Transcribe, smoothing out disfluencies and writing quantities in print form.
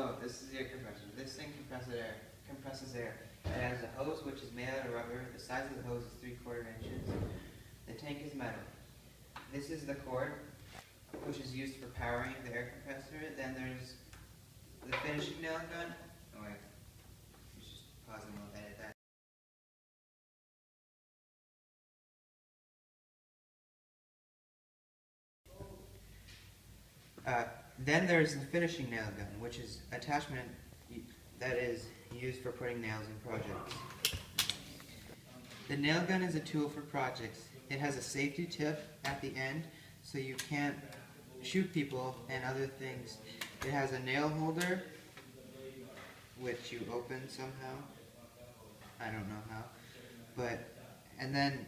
Hello, this is your compressor. This thing compresses air. It has a hose which is made out of rubber. The size of the hose is 3/4 inches. The tank is metal. This is the cord, which is used for powering the air compressor. Then there's the finishing nail gun. Oh wait, you should just pause and we'll edit that. Then there's the finishing nail gun, which is attachment that is used for putting nails in projects. The nail gun is a tool for projects. It has a safety tip at the end, so you can't shoot people and other things. It has a nail holder, which you open somehow. I don't know how, and then